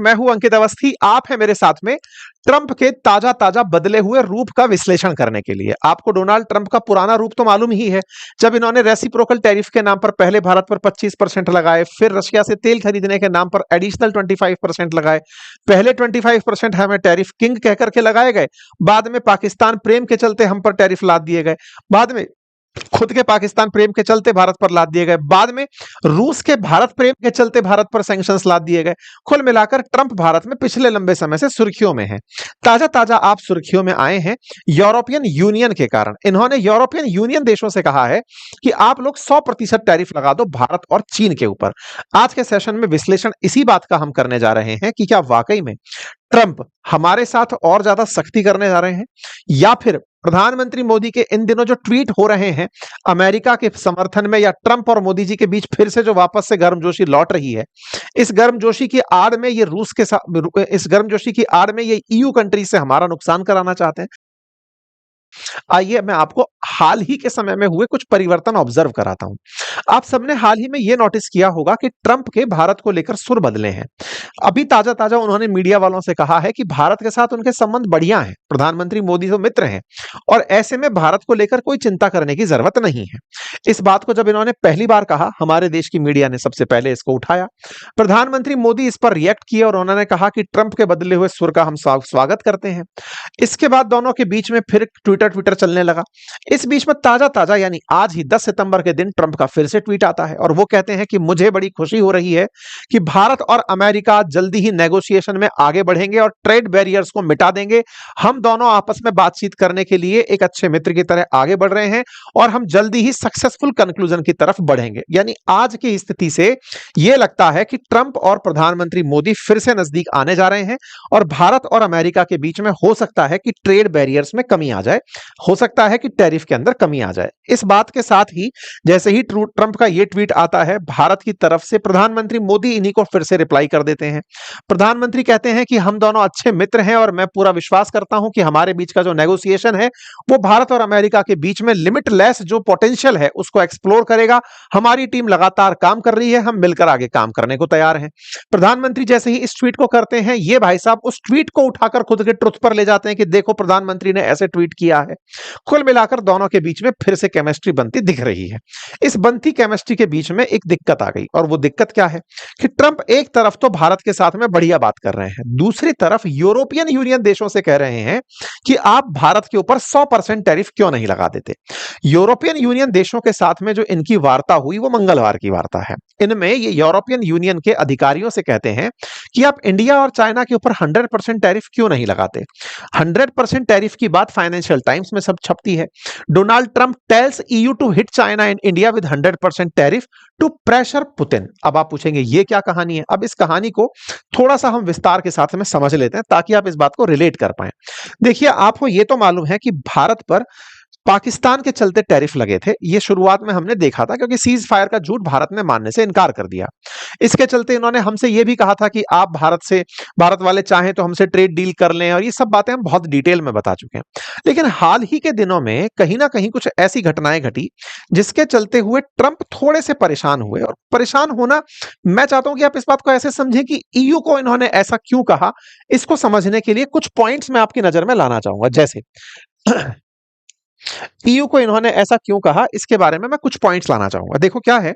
मैं हूं अंकित अवस्थी। आप हैं मेरे साथ में ट्रंप के ताजा ताजा बदले हुए रूप का विश्लेषण करने के लिए। आपको डोनाल्ड ट्रंप का पुराना रूप तो मालूम ही है, जब इन्होंने रेसिप्रोकल टैरिफ के नाम पर पहले भारत पर 25% लगाए, फिर रशिया से तेल खरीदने के नाम पर एडिशनल 25% लगाए। पहले 25% हमें टैरिफ किंग कह करके लगाए गए, बाद में पाकिस्तान प्रेम के चलते हम पर टैरिफ लाद दिए गए, बाद में खुद के पाकिस्तान प्रेम के चलते भारत पर लाद दिए गए, बाद में रूस के भारत प्रेम के चलते भारत पर सैंक्शंस लाद दिए गए। कुल मिलाकर ट्रंप भारत में पिछले लंबे समय से सुर्खियों में है। ताजा ताजा आप सुर्खियों में आए हैं यूरोपियन यूनियन के कारण। इन्होंने यूरोपियन यूनियन देशों से कहा है कि आप लोग 100% टैरिफ लगा दो भारत और चीन के ऊपर। आज के सेशन में विश्लेषण इसी बात का हम करने जा रहे हैं कि क्या वाकई में ट्रंप हमारे साथ और ज्यादा सख्ती करने जा रहे हैं, या फिर प्रधानमंत्री मोदी के इन दिनों जो ट्वीट हो रहे हैं अमेरिका के समर्थन में, या ट्रंप और मोदी जी के बीच फिर से जो वापस से गर्मजोशी लौट रही है, इस गर्मजोशी की आड़ में ये रूस के साथ, इस गर्मजोशी की आड़ में ये ईयू कंट्री से हमारा नुकसान कराना चाहते हैं। आइए मैं आपको हाल ही के समय में हुए कुछ परिवर्तन ऑब्जर्व कराता हूं। आप सबने हाल ही में यह नोटिस किया होगा कि ट्रंप के भारत को लेकर सुर बदले हैं। अभी ताजा ताजा उन्होंने मीडिया वालों से कहा है कि भारत के साथ उनके संबंध बढ़िया हैं, प्रधानमंत्री मोदी तो मित्र हैं और ऐसे में भारत को लेकर कोई चिंता करने की जरूरत नहीं है। इस बात को जब इन्होंने पहली बार कहा, हमारे देश की मीडिया ने सबसे पहले इसको उठाया। प्रधानमंत्री मोदी इस पर रिएक्ट किए और उन्होंने कहा कि ट्रंप के बदले हुए सुर का हम स्वागत करते हैं। इसके बाद दोनों के बीच में फिर ट्विटर चलने लगा। इस बीच में ताजा ताजा यानी आज ही 10 सितंबर के दिन ट्रंप का फिर से ट्वीट आता है और वो कहते हैं कि मुझे बड़ी खुशी हो रही है कि भारत और अमेरिका जल्दी ही नेगोशिएशन में आगे बढ़ेंगे और ट्रेड बैरियर्स को मिटा देंगे। हम दोनों आपस में बातचीत करने के लिए एक अच्छे मित्र की तरह आगे बढ़ रहे हैं और हम जल्दी ही सक्सेसफुल कंक्लूजन की तरफ बढ़ेंगे। यानी आज की स्थिति से यह लगता है कि ट्रंप और प्रधानमंत्री मोदी फिर से नजदीक आने जा रहे हैं और भारत और अमेरिका के बीच में हो सकता है कि ट्रेड बैरियर्स में कमी आ जाए, हो सकता है कि टैरिफ के अंदर कमी आ जाए। इस बात के साथ ही जैसे ही ट्रंप का यह ट्वीट आता है, भारत की तरफ से प्रधानमंत्री मोदी इन्हीं को फिर से रिप्लाई कर देते हैं। प्रधानमंत्री कहते हैं कि हम दोनों अच्छे मित्र हैं और मैं पूरा विश्वास करता हूं कि हमारे बीच का जो नेगोशिएशन है वो भारत और अमेरिका के बीच में लिमिटलेस जो पोटेंशियल है उसको एक्सप्लोर करेगा। हमारी टीम लगातार काम कर रही है, हम मिलकर आगे काम करने को तैयार हैं। प्रधानमंत्री जैसे ही इस ट्वीट को करते हैं, ये भाई साहब उस ट्वीट को उठाकर खुद के ट्रुथ पर ले जाते हैं कि देखो प्रधानमंत्री ने ऐसे ट्वीट किया है। कुल मिलाकर दोनों के बीच में फिर से केमिस्ट्री बनती दिख रही है। इस बनती केमिस्ट्री के बीच में एक दिक्कत आ गई और वो दिक्कत क्या है कि ट्रंप एक तरफ तो भारत के साथ में बढ़िया बात कर रहे हैं, दूसरी तरफ यूरोपियन यूनियन देशों से कह रहे हैं कि आप भारत के ऊपर 100% टैरिफ क्यों नहीं लगा देते। यूरोपियन यूनियन देशों के साथ में जो इनकी वार्ता हुई वो मंगलवार की वार्ता है। इनमें ये यूरोपियन यूनियन के अधिकारियों से कहते हैं कि आप इंडिया और चाइना के ऊपर 100% टैरिफ क्यों नहीं लगाते। 100% टैरिफ की बात फाइनेंशियल टाइम्स में सब छपती है। Donald Trump tells EU to hit China and India with 100% tariff to pressure Putin. अब आप पूछेंगे ये क्या कहानी है। अब इस कहानी को थोड़ा सा हम विस्तार के साथ में समझ लेते हैं ताकि आप इस बात को रिलेट कर पाए। देखिए, आपको ये तो मालूम है कि भारत पर पाकिस्तान के चलते टैरिफ लगे थे। ये शुरुआत में हमने देखा था क्योंकि सीज फायर का झूठ भारत ने मानने से इनकार कर दिया। इसके चलते इन्होंने हमसे ये भी कहा था कि आप भारत वाले चाहें तो हमसे ट्रेड डील कर लें, और ये सब बातें हम बहुत डिटेल में बता चुके हैं। लेकिन हाल ही के दिनों में कहीं ना कहीं कुछ ऐसी घटनाएं घटी जिसके चलते हुए ट्रंप थोड़े से परेशान हुए। और परेशान होना, मैं चाहता हूं कि आप इस बात को ऐसे समझें कि ईयू को इन्होंने ऐसा क्यों कहा। इसको समझने के लिए कुछ पॉइंट्स मैं आपकी नजर में लाना चाहूंगा। जैसे ईयू को इन्होंने ऐसा क्यों कहा, इसके बारे में मैं कुछ पॉइंट्स लाना चाहूंगा। देखो क्या है,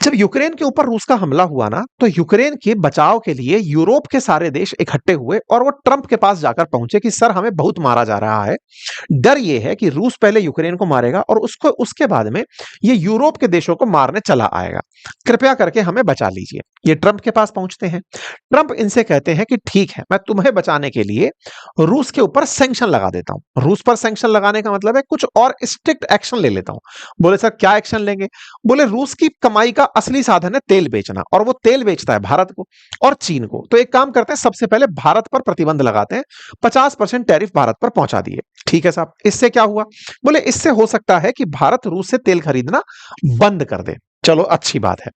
जब यूक्रेन के ऊपर रूस का हमला हुआ ना, तो यूक्रेन के बचाव के लिए यूरोप के सारे देश इकट्ठे हुए और वो ट्रंप के पास जाकर पहुंचे कि सर हमें बहुत मारा जा रहा है, डर ये है कि रूस पहले यूक्रेन को मारेगा और उसके बाद में ये यूरोप के देशों को मारने चला आएगा, कृपया करके हमें बचा लीजिए। ये ट्रंप के पास पहुंचते हैं। ट्रंप इनसे कहते हैं कि ठीक है, मैं तुम्हें बचाने के लिए रूस के ऊपर सैंक्शन लगा देता हूं। रूस पर सैंक्शन लगाने का मतलब है कुछ और स्ट्रिक्ट एक्शन ले लेता हूं। बोले सर क्या एक्शन लेंगे। बोले रूस की कमाई का असली साधन है तेल बेचना, और वो तेल बेचता है भारत को और चीन को। तो एक काम करते हैं, सबसे पहले भारत पर प्रतिबंध लगाते हैं, 50% टैरिफ भारत पर पहुंचा दिए। ठीक है साहब, इससे क्या हुआ। बोले इससे हो सकता है कि भारत रूस से तेल खरीदना बंद कर दे। चलो अच्छी बात है।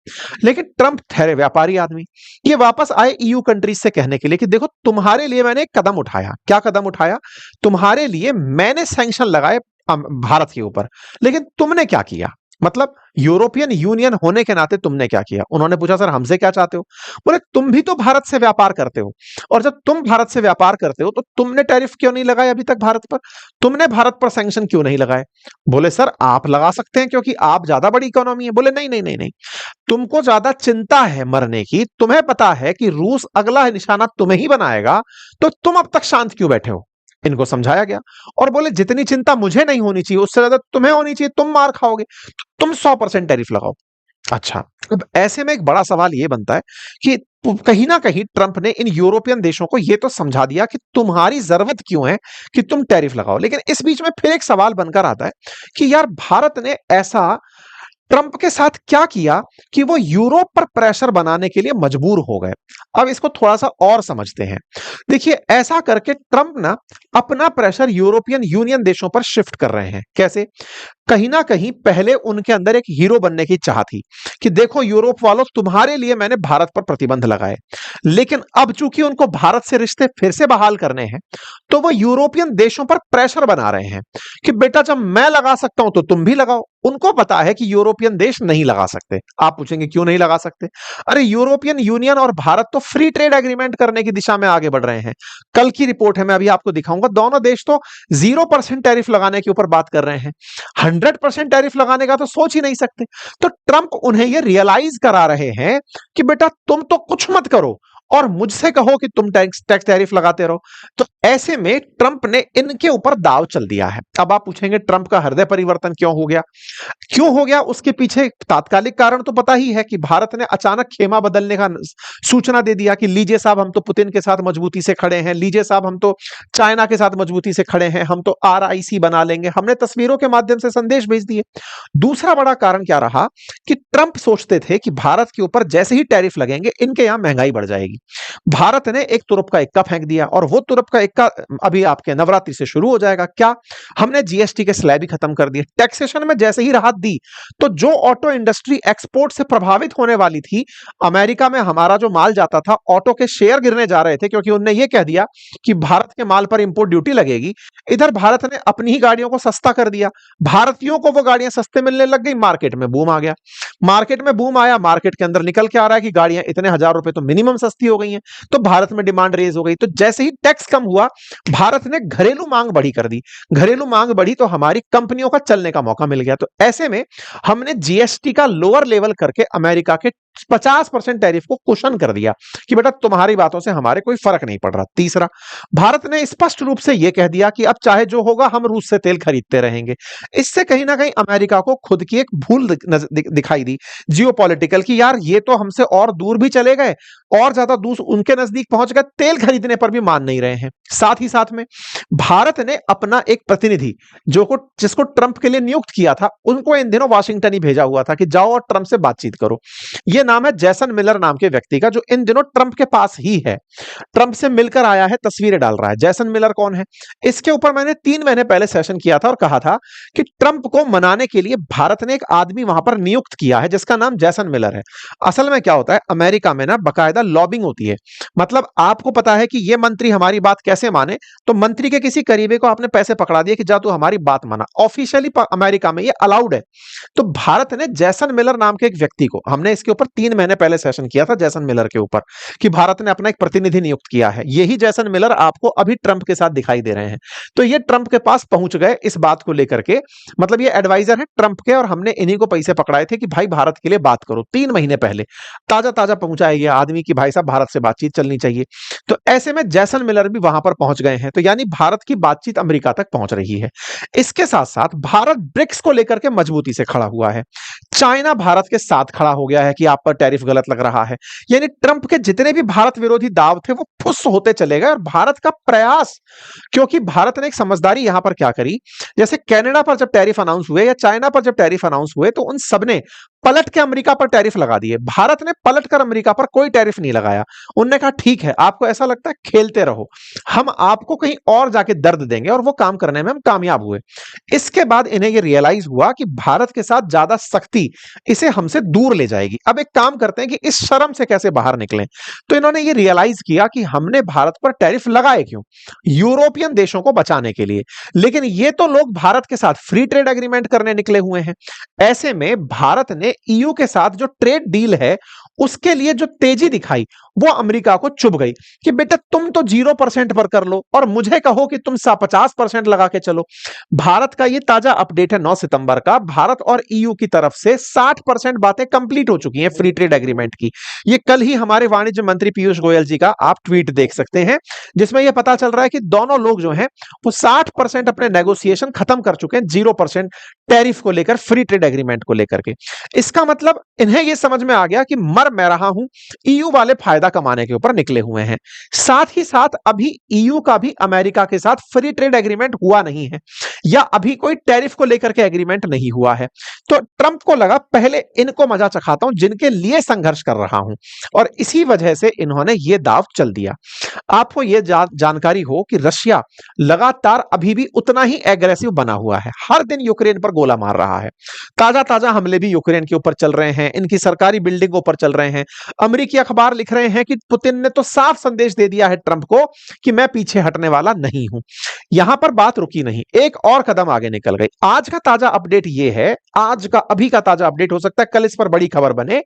लेकिन ट्रंप ठहरे व्यापारी आदमी, ये वापस आए ईयू कंट्रीज से कहने के लिए कि देखो तुम्हारे लिए मैंने एक कदम उठाया। क्या कदम उठाया। तुम्हारे लिए मैंने सैंक्शन लगाए भारत के ऊपर, लेकिन तुमने क्या किया। मतलब यूरोपियन यूनियन होने के नाते तुमने क्या किया? उन्होंने पूछा सर हमसे क्या चाहते हो? बोले तुम भी तो भारत से व्यापार करते हो और जब तुम भारत से व्यापार करते हो तो तुमने टैरिफ क्यों नहीं लगाए अभी तक भारत पर? तुमने भारत पर सैंक्शन क्यों नहीं लगाए? बोले सर आप लगा सकते हैं क्योंकि आप ज्यादा बड़ी इकोनॉमी है। बोले नहीं नहीं नहीं नहीं, तुमको ज्यादा चिंता है मरने की, तुम्हें पता है कि रूस अगला निशाना तुम्हें ही बनाएगा, तो तुम अब तक शांत क्यों बैठे हो? इनको समझाया गया और बोले जितनी चिंता मुझे नहीं होनी चाहिए उससे ज्यादा तुम्हें होनी चाहिए, तुम मार खाओगे, तुम 100% टैरिफ लगाओ। अच्छा, अब ऐसे में एक बड़ा सवाल ये बनता है कि कहीं ना कहीं ट्रंप ने इन यूरोपियन देशों को ये तो समझा दिया कि तुम्हारी जरूरत क्यों है कि तुम टैरिफ लगाओ, लेकिन इस बीच में फिर एक सवाल बनकर आता है कि यार भारत ने ऐसा ट्रंप के साथ क्या किया कि वो यूरोप पर प्रेशर बनाने के लिए मजबूर हो गए। अब इसको थोड़ा सा और समझते हैं। देखिए ऐसा करके ट्रंप ना अपना प्रेशर यूरोपियन यूनियन देशों पर शिफ्ट कर रहे हैं। कैसे? कहीं ना कहीं पहले उनके अंदर एक हीरो बनने की चाह थी कि देखो यूरोप वालों तुम्हारे लिए मैंने भारत पर प्रतिबंध लगाए, लेकिन अब चूंकि उनको भारत से रिश्ते फिर से बहाल करने हैं तो वो यूरोपियन देशों पर प्रेशर बना रहे हैं कि बेटा जब मैं लगा सकता हूं तो तुम भी लगाओ। उनको पता है कि यूरोपियन देश नहीं लगा सकते। आप पूछेंगे क्यों नहीं लगा सकते? अरे यूरोपियन यूनियन और भारत तो फ्री ट्रेड एग्रीमेंट करने की दिशा में आगे बढ़ रहे हैं। कल की रिपोर्ट है, मैं अभी आपको दिखाऊंगा, दोनों देश तो 0% टैरिफ लगाने के ऊपर बात कर रहे हैं। 100% टैरिफ लगाने का तो सोच ही नहीं सकते। तो ट्रंप उन्हें यह रियलाइज करा रहे हैं कि बेटा तुम तो कुछ मत करो और मुझसे कहो कि तुम टैक्स टैरिफ लगाते रहो। तो ऐसे में ट्रंप ने इनके ऊपर दाव चल दिया है। अब आप पूछेंगे ट्रंप का हृदय परिवर्तन क्यों हो गया? क्यों हो गया? उसके पीछे तात्कालिक कारण तो पता ही है कि भारत ने अचानक खेमा बदलने का सूचना दे दिया कि लीजिए साहब हम तो पुतिन के साथ मजबूती से खड़े हैं, लीजिए साहब हम तो चाइना के साथ मजबूती से खड़े हैं, हम तो RIC बना लेंगे। हमने तस्वीरों के माध्यम से संदेश भेज दिए। दूसरा बड़ा कारण क्या रहा कि ट्रंप सोचते थे कि भारत के ऊपर जैसे ही टैरिफ लगेंगे इनके यहां महंगाई बढ़ जाएगी। भारत ने एक तुरप का इक्का फेंक दिया और वो तुरप का इक्का अभी आपके नवरात्रि से शुरू हो जाएगा। क्या? हमने GST के स्लैब ही खत्म कर दिए। टैक्सेशन में जैसे ही राहत दी तो जो ऑटो इंडस्ट्री एक्सपोर्ट से प्रभावित होने वाली थी, अमेरिका में हमारा जो माल जाता था, ऑटो के शेयर गिरने जा रहे थे क्योंकि उन्होंने ये कह दिया कि भारत के माल पर इंपोर्ट ड्यूटी लगेगी। इधर भारत ने अपनी ही गाड़ियों को सस्ता कर दिया, भारतीयों को वो गाड़ियां सस्ते मिलने लग गई, मार्केट में बूम आ गया। मार्केट में बूम आया, मार्केट के अंदर निकल के आ रहा है कि गाड़ियां इतने हजार रुपए तो मिनिमम सस्ती हो गई हैं, तो भारत में डिमांड रेज हो गई। तो जैसे ही टैक्स कम हुआ, भारत ने घरेलू मांग बढ़ी कर दी। घरेलू मांग बढ़ी तो हमारी कंपनियों का चलने का मौका मिल गया। तो ऐसे में हमने GST का लोअर लेवल करके अमेरिका के 50% टैरिफ को कुशन कर दिया कि बेटा तुम्हारी बातों से हमारे कोई फर्क नहीं पड़ रहा। तीसरा, भारत ने स्पष्ट रूप से यह कह दिया कि अब चाहे जो होगा हम रूस से तेल खरीदते रहेंगे। इससे कहीं ना कहीं अमेरिका को खुद की एक भूल दिखाई दी जियोपॉलिटिकल की, यार ये तो हमसे और दूर भी चले गए और ज्यादा दूर उनके नजदीक पहुंच गए, तेल खरीदने पर भी मान नहीं रहे हैं। साथ ही साथ में भारत ने अपना एक प्रतिनिधि जिसको ट्रंप के लिए नियुक्त किया था, उनको इन दिनों वाशिंगटन ही भेजा हुआ था कि जाओ और ट्रंप से बातचीत करो। यह नाम है जैसन मिलर नाम के व्यक्ति का, जो इन दिनों ट्रंप के पास ही है, ट्रंप से मिलकर आया है, तस्वीरें डाल रहा है। जैसन मिलर कौन है? इसके ऊपर मैंने 3 महीने पहले सेशन किया था और कहा था कि ट्रंप को मनाने के लिए भारत ने एक आदमी वहां पर नियुक्त किया है जिसका नाम जैसन मिलर है। असल में क्या होता है, अमेरिका में ना बाकायदा लॉबिंग होती है। मतलब आपको पता है कि ये मंत्री हमारी बात कैसे माने, तो मंत्री के किसी करीबी को आपने पैसे पकड़ा दिए कि जा तू हमारी बात माना। ऑफिशियली अमेरिका में ये अलाउड है। तो भारत ने जैसन मिलर नाम के एक व्यक्ति को, हमने इसके ऊपर 3 महीने पहले सेशन किया था जैसन मिलर के ऊपर, कि भारत ने अपना एक प्रतिनिधि नियुक्त किया है। यही जैसन मिलर आपको अभी ट्रंप के साथ दिखाई दे रहे हैं। तो ये ट्रंप के पास पहुंच गए इस बात को लेकर के, मतलब ये एडवाइजर है ट्रंप के, और हमने इन्हीं को पैसे पकड़ाए थे कि भाई भारत के लिए बात करो। 3 महीने पहले ताजा ताजा पहुंचाया गया आदमी कि भाई साहब भारत से बातचीत चलनी चाहिए। तो ऐसे में जैसन मिलर भी वहां पर पहुंच गए हैं। तो यानी भारत की बातचीत अमेरिका तक पहुंच रही है। इसके साथ साथ भारत ब्रिक्स को लेकर के मजबूती से खड़ा हुआ है। चाइना भारत के साथ खड़ा हो गया है कि आप पर टैरिफ गलत लग रहा है। यानी ट्रंप के जितने भी भारत विरोधी दाव थे वो फुस होते चले गए। और भारत का प्रयास, क्योंकि भारत ने एक समझदारी यहां पर क्या करी, जैसे कनाडा पर जब टैरिफ अनाउंस हुए या चाइना पर जब टैरिफ अनाउंस हुए तो उन सबने पलट के अमेरिका पर टैरिफ लगा दिए। भारत ने पलट कर अमेरिका पर कोई टैरिफ नहीं लगाया। उन्होंने कहा ठीक है, आपको ऐसा लगता है खेलते रहो, हम आपको कहीं और जाके दर्द देंगे, और वो काम करने में हम कामयाब हुए। इसके बाद इन्हें ये रियलाइज हुआ कि भारत के साथ ज्यादा सख्ती इसे हमसे दूर ले जाएगी। अब एक काम करते हैं कि इस शर्म से कैसे बाहर निकलें। तो इन्होंने ये रियलाइज किया कि हमने भारत पर टैरिफ लगाए क्यों? यूरोपियन देशों को बचाने के लिए। लेकिन ये तो लोग भारत के साथ फ्री ट्रेड एग्रीमेंट करने निकले हुए हैं। ऐसे में भारत ने ईयू के साथ जो ट्रेड डील है उसके लिए जो तेजी दिखाई वो अमेरिका को चुभ गई कि बेटा तुम तो 0% पर कर लो और मुझे कहो कि तुम 50% लगा के चलो। भारत का ये ताजा अपडेट है 9 सितंबर का। भारत और ईयू की तरफ से 60% बातें कंप्लीट हो चुकी हैं फ्री ट्रेड एग्रीमेंट की। ये कल ही हमारे वाणिज्य मंत्री पीयूष गोयल जी का आप ट्वीट देख सकते हैं, जिसमें यह पता चल रहा है कि दोनों लोग जो हैं वो 60% अपने नेगोशिएशन खत्म कर चुके हैं 0% टैरिफ को लेकर, फ्री ट्रेड एग्रीमेंट को लेकर के। इसका मतलब इन्हें यह समझ में आ गया कि मर मैं रहा हूं, ईयू वाले फायदा कमाने के ऊपर निकले हुए हैं। साथ ही साथ अभी ईयू का भी अमेरिका के साथ फ्री ट्रेड एग्रीमेंट हुआ नहीं है, या अभी कोई टैरिफ को लेकर के एग्रीमेंट नहीं हुआ है। तो ट्रंप को लगा पहले इनको मजा चखाता हूं जिनके लिए संघर्ष कर रहा हूं, और इसी वजह से इन्होंने यह दाव चल दिया। आपको यह जानकारी हो कि रशिया लगातार अभी भी उतना ही एग्रेसिव बना हुआ है, हर दिन यूक्रेन पर गोला मार रहा है। ताजा ताजा हमले भी यूक्रेन के ऊपर चल रहे हैं, इनकी सरकारी बिल्डिंगों पर चल रहे हैं। अमेरिकी अखबार लिख रहे हैं कि पुतिन ने तो साफ संदेश दे दिया है ट्रंप को कि मैं पीछे हटने वाला नहीं हूं। यहां पर बात रुकी नहीं, एक और कदम आगे निकल गई। आज का ताजा अपडेट यह है, आज का अभी का ताजा अपडेट, हो सकता है कल इस पर बड़ी खबर बने,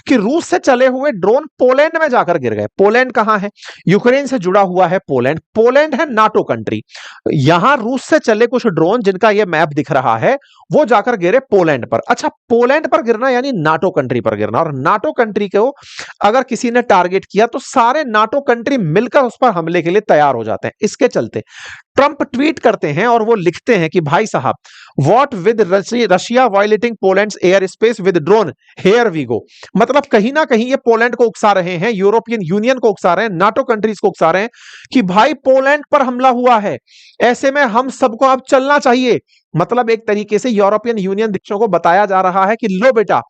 कि रूस से चले हुए ड्रोन पोलैंड में जाकर गिर गए। पोलैंड कहां है? यूक्रेन से जुड़ा हुआ है पोलैंड। पोलैंड है नाटो कंट्री। यहां रूस से चले कुछ ड्रोन जिनका यह मैप दिख रहा है वो जाकर गिरे पोलैंड पर। अच्छा, पोलैंड पर गिरना यानी नाटो कंट्री पर गिरना, और नाटो कंट्री को अगर किसी ने टारगेट किया तो सारे नाटो कंट्री मिलकर उस पर हमले के लिए तैयार हो जाते हैं। इसके चलते ट्रंप ट्वीट करते हैं और वो लिखते हैं कि भाई साहब, what with Russia violating Poland's air space with drone, here we go. मतलब कहीं ना कहीं ये पोलैंड को उकसा रहे हैं, यूरोपियन यूनियन को उकसा रहे हैं, नाटो कंट्रीज को उकसा रहे हैं कि भाई पोलैंड पर हमला हुआ है, ऐसे में हम सबको अब चलना चाहिए। मतलब एक तरीके से यूरोपियन यूनियन देशों को बताया जा रहा है कि लो बेटा,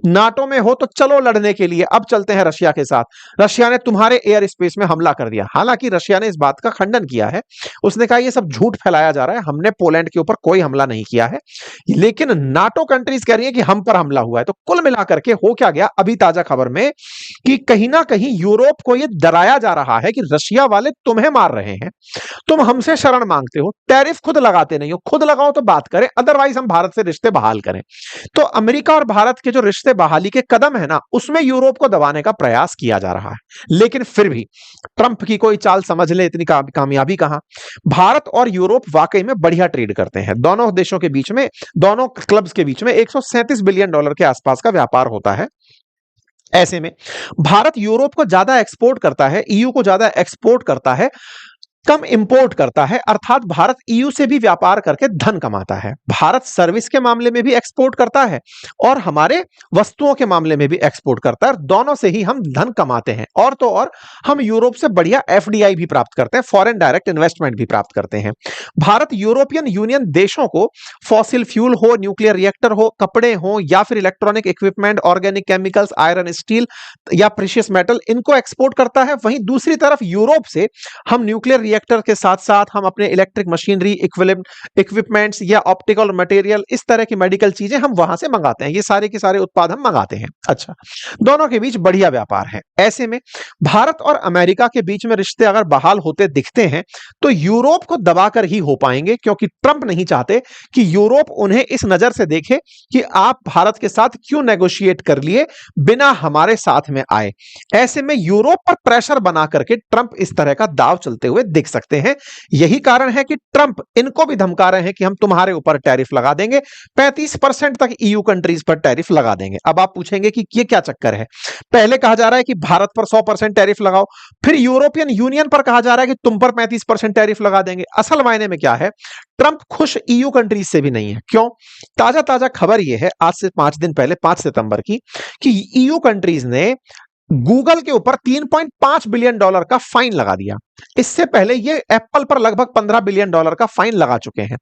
नाटो में हो तो चलो लड़ने के लिए, अब चलते हैं रशिया के साथ। रशिया ने तुम्हारे एयर स्पेस में हमला कर दिया। हालांकि रशिया ने इस बात का खंडन किया है, उसने कहा ये सब झूठ फैलाया जा रहा है, हमने पोलैंड के ऊपर कोई हमला नहीं किया है। लेकिन नाटो कंट्रीज कह रही है कि हम पर हमला हुआ है। तो कुल मिलाकर के हो क्या गया अभी ताजा खबर में, कि कहीं ना कहीं यूरोप को यह डराया जा रहा है कि रशिया वाले तुम्हें मार रहे हैं, तुम हमसे शरण मांगते हो, टैरिफ खुद लगाते नहीं हो, खुद लगाओ तो बात करें, अदरवाइज हम भारत से रिश्ते बहाल करें। तो अमेरिका और भारत के जो रिश्ते बहाली के कदम है ना, उसमें यूरोप को दबाने का प्रयास किया जा रहा है। लेकिन फिर भी ट्रंप की कोई चाल समझ ले, इतनी कामयाबी कहां। भारत और यूरोप वाकई में बढ़िया ट्रेड करते हैं। दोनों देशों के बीच में, दोनों क्लब्स के बीच में $137 बिलियन के आसपास का व्यापार होता है। ऐसे में भारत यूरोप को ज्यादा एक्सपोर्ट करता है, ईयू को ज्यादा एक्सपोर्ट करता है, कम इंपोर्ट करता है। अर्थात भारत ईयू से भी व्यापार करके धन कमाता है। भारत सर्विस के मामले में भी एक्सपोर्ट करता है और हमारे वस्तुओं के मामले में भी एक्सपोर्ट करता है। दोनों से ही हम धन कमाते हैं। और तो और हम यूरोप से बढ़िया एफडीआई भी प्राप्त करते हैं, फॉरेन डायरेक्ट इन्वेस्टमेंट भी प्राप्त करते हैं। भारत यूरोपियन यूनियन देशों को फॉसिल फ्यूल हो, न्यूक्लियर रिएक्टर हो, कपड़े हो, या फिर electronic equipment, organic chemicals, iron, steel या प्रीशियस मेटल, इनको एक्सपोर्ट करता है। वहीं दूसरी तरफ यूरोप से हम न्यूक्लियर रिएक्टर के साथ साथ हम अपने इलेक्ट्रिक मशीनरी, इक्विपमेंट्स या ऑप्टिकल मटेरियल, इस तरह की मेडिकल चीजें हम वहां से मंगाते हैं। ये सारे के सारे उत्पाद हम मंगाते हैं। अच्छा, दोनों के बीच बढ़िया व्यापार है। ऐसे में भारत और अमेरिका के बीच में रिश्ते अगर बहाल होते दिखते हैं तो यूरोप को दबाकर ही हो पाएंगे, क्योंकि ट्रंप नहीं चाहते कि यूरोप उन्हें इस नजर से देखे कि आप भारत के साथ क्यों नेगोशिएट कर लिए बिना हमारे साथ में आए। ऐसे में यूरोप पर प्रेशर बना करके ट्रंप इस तरह का दाव चलते हुए दिख सकते हैं। यही कारण है कि ट्रंप इनको भी धमका रहे हैं कि हम तुम्हारे ऊपर टैरिफ लगा देंगे, 35% तक ईयू कंट्रीज पर टैरिफ लगा देंगे। अब आप पूछेंगे कि ये क्या चक्कर है? पहले कहा जा रहा है कि भारत पर 100% टैरिफ लगाओ, फिर यूरोपियन यूनियन पर कहा जा रहा है कि तुम पर 35% टैरिफ लगा देंगे। असल मायने में क्या है, ट्रंप खुश ईयू कंट्रीज से भी नहीं है। क्यों? ताजा ताजा खबर यह है आज से 5 दिन पहले, 5 सितंबर की, कि ईयू कंट्रीज ने गूगल के ऊपर $3.5 बिलियन का फाइन लगा दिया। इससे पहले ये एप्पल पर लगभग $15 बिलियन का फाइन लगा चुके हैं।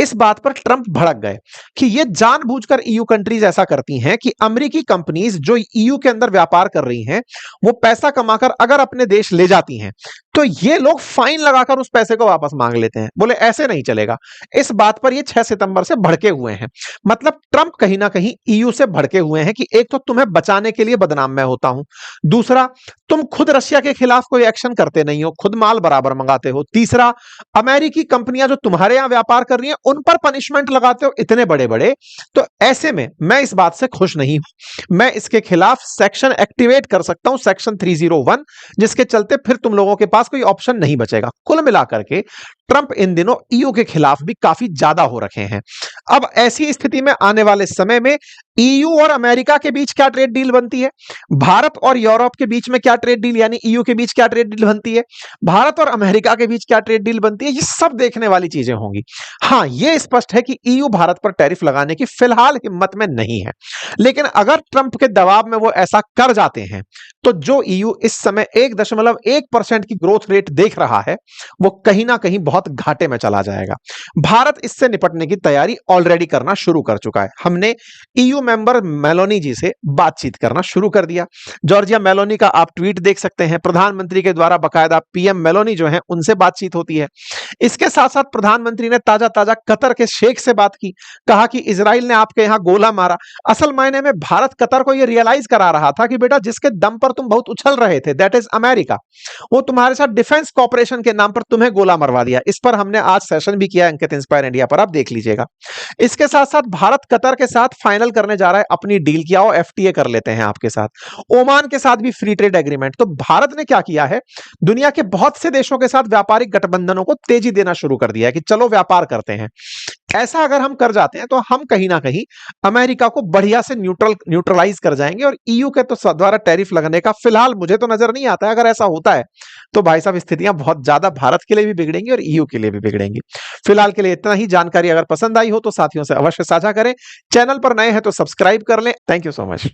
इस बात पर ट्रंप भड़क गए कि ये जानबूझकर ईयू कंट्रीज ऐसा करती हैं कि अमेरिकी कंपनीज जो ईयू के अंदर व्यापार कर रही हैं, वो पैसा कमाकर अगर अपने देश ले जाती हैं, तो ये लोग फाइन लगाकर उस पैसे को वापस मांग लेते हैं। बोले ऐसे नहीं चलेगा। इस बात पर ये 6 सितंबर से भड़के हुए हैं। मतलब ट्रंप कहीं ना कहीं ईयू से भड़के हुए हैं कि एक तो तुम्हें बचाने के लिए बदनाम मैं होता हूं, दूसरा तुम खुद रशिया के खिलाफ कोई एक्शन करते नहीं हो, खुद माल बराबर मंगाते हो, तीसरा अमेरिकी कंपनियां जो तुम्हारे यहां व्यापार कर रही हैं उन पर पनिशमेंट लगाते हो इतने बड़े बड़े। तो ऐसे में मैं इस बात से खुश नहीं हूं। मैं इसके खिलाफ सेक्शन एक्टिवेट कर सकता हूं, सेक्शन 301, जिसके चलते फिर तुम लोगों के पास कोई ऑप्शन नहीं बचेगा। कुल मिलाकर के ट्रंप इन दिनों ईयू के खिलाफ भी काफी ज्यादा हो रखे हैं। अब ऐसी स्थिति में आने वाले समय में ईयू और अमेरिका के बीच क्या ट्रेड डील बनती है, भारत और यूरोप के बीच में क्या ट्रेड डील यानी ईयू के बीच क्या ट्रेड डील बनती है, भारत और अमेरिका के बीच क्या ट्रेड डील बनती है, ये सब देखने वाली चीजें होंगी। हां, ये स्पष्ट है कि ईयू भारत पर टैरिफ लगाने की फिलहाल हिम्मत में नहीं है, लेकिन अगर ट्रंप के दबाव में वो ऐसा कर जाते हैं तो जो ईयू इस समय 1.1% की ग्रोथ रेट देख रहा है, वो कहीं ना कहीं बहुत घाटे में चला जाएगा। भारत इससे निपटने की तैयारी ऑलरेडी करना शुरू कर चुका है। हमने ईयू मेंबर मेलोनी जी से बातचीत करना शुरू कर दिया। जॉर्जिया मेलोनी का आप ट्वीट देख सकते हैं। प्रधानमंत्री के द्वारा बकायदा पीएम मेलोनी जो है उनसे बातचीत होती है। इसके साथ साथ प्रधानमंत्री ने ताजा ताजा कतर के शेख से बात की, कहा कि इजराइल ने आपके यहां गोला मारा। असल मायने में भारत कतर को यह रियलाइज करा रहा था कि बेटा जिसके दम पर तुम बहुत उछल रहे थे, दैट इज अमेरिका, वो तुम्हारे साथ डिफेंस कॉपरेशन के नाम पर तुम्हें गोला मरवा दिया। इस पर हमने आज सेशन भी किया अंकित इंस्पायर इंडिया पर, आप देख लीजिएगा। इसके साथ साथ भारत कतर के साथ फाइनल करने जा रहा है अपनी डील, किया हो एफटीए कर लेते हैं आपके साथ। ओमान के साथ भी फ्री ट्रेड एग्रीमेंट। तो भारत ने क्या किया है, दुनिया के बहुत से देशों के साथ व्यापारिक गठबंधनों को तेजी देना शुरू कर दिया है कि चलो व्यापार करते हैं। ऐसा अगर हम कर जाते हैं तो हम कहीं ना कहीं अमेरिका को बढ़िया से न्यूट्रलाइज कर जाएंगे, और ईयू के तो द्वारा टैरिफ लगने का फिलहाल मुझे तो नजर नहीं आता है। अगर ऐसा होता है तो भाई साहब स्थितियां बहुत ज्यादा भारत के लिए भी बिगड़ेंगी और ईयू के लिए भी बिगड़ेंगी। फिलहाल के लिए इतना ही। जानकारी अगर पसंद आई हो तो साथियों से अवश्य साझा करें। चैनल पर नए हैं तो सब्सक्राइब कर लें। Thank you so much.